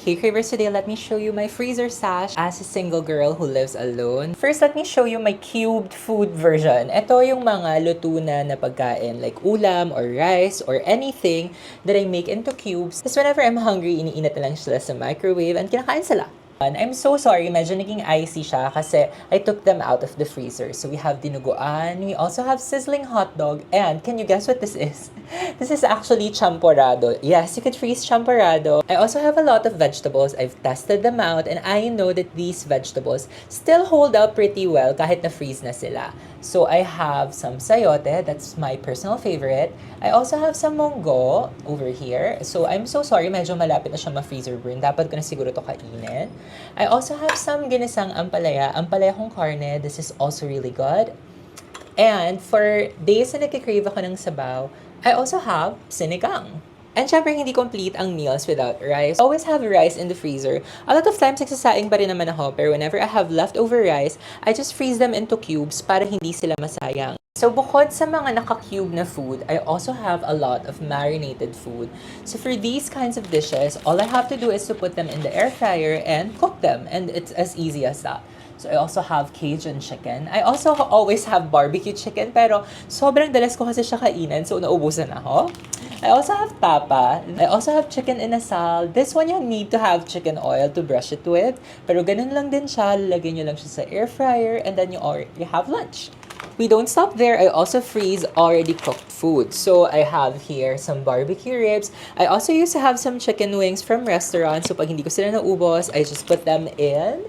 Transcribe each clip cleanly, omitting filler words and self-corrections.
K-Cravers. Today, let me show you my freezer stash as a single girl who lives alone. First, let me show you my cubed food version. Ito yung mga luto na pagkain like ulam or rice or anything that I make into cubes. Tapos whenever I'm hungry, iniinit na lang sila sa microwave and kinakain sila. I'm so sorry, medyo naging icy siya kasi I took them out of the freezer. So we have dinuguan, we also have sizzling hot dog, and can you guess what this is? This is actually champorado. Yes, you could freeze champorado. I also have a lot of vegetables. I've tested them out and I know that these vegetables still hold up pretty well kahit na-freeze na sila. So I have some sayote, that's my personal favorite. I also have some munggo over here. So I'm so sorry, medyo malapit na siya ma-freezer burn. Dapat ko na siguro to kainin. I also have some ginisang ampalaya. Ampalaya kong karne. This is also really good. And for days na nagkikrave ako ng sabaw, I also have sinigang. And syempre, hindi complete ang meals without rice. I always have rice in the freezer. A lot of times, nagsasaing pa rin naman ako. Pero whenever I have leftover rice, I just freeze them into cubes para hindi sila masayang. So, bukod sa mga naka-cube na food, I also have a lot of marinated food. So, for these kinds of dishes, all I have to do is to put them in the air fryer and cook them. And it's as easy as that. So, I also have Cajun chicken. I also always have barbecue chicken, pero sobrang dalas ko kasi siya kainan, so nauubusan ako. I also have tapa. I also have chicken inasal. This one, you need to have chicken oil to brush it with. Pero ganun lang din siya. Lagyan nyo lang siya sa air fryer and then you have lunch. We don't stop there. I also freeze already cooked food. So I have here some barbecue ribs. I also used to have some chicken wings from restaurants. So pag hindi ko sila naubos, I just put them in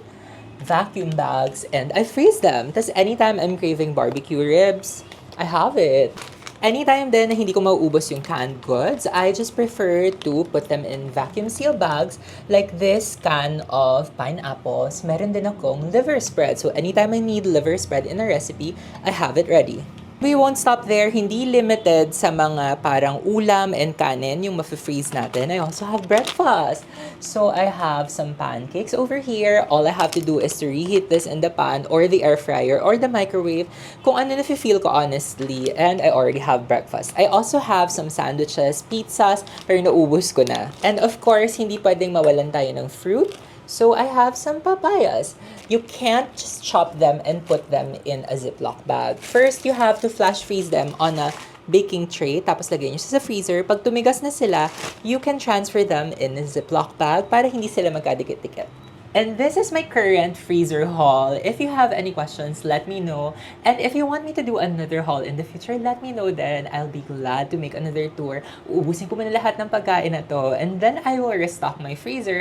vacuum bags and I freeze them. Tapos anytime I'm craving barbecue ribs, I have it. Anytime din na hindi ko mauubos yung canned goods, I just prefer to put them in vacuum seal bags like this can of pineapples. Meron din akong liver spread. So anytime I need liver spread in a recipe, I have it ready. We won't stop there. Hindi limited sa mga parang ulam and kanin yung mafe-freeze natin. I also have breakfast. So I have some pancakes over here. All I have to do is to reheat this in the pan or the air fryer or the microwave. Kung ano na-feel ko honestly. And I already have breakfast. I also have some sandwiches, pizzas, pero naubos ko na. And of course, hindi pwedeng mawalan tayo ng fruit. So I have some papayas. You can't just chop them and put them in a Ziploc bag. First, you have to flash freeze them on a baking tray. Tapos lagay nyo sa freezer. Pag tumigas na sila, you can transfer them in a Ziploc bag para hindi sila magkadikit-dikit. And this is my current freezer haul. If you have any questions, let me know. And if you want me to do another haul in the future, let me know then. I'll be glad to make another tour. Uubusin ko muna lahat ng pagkain na to. And then I will restock my freezer.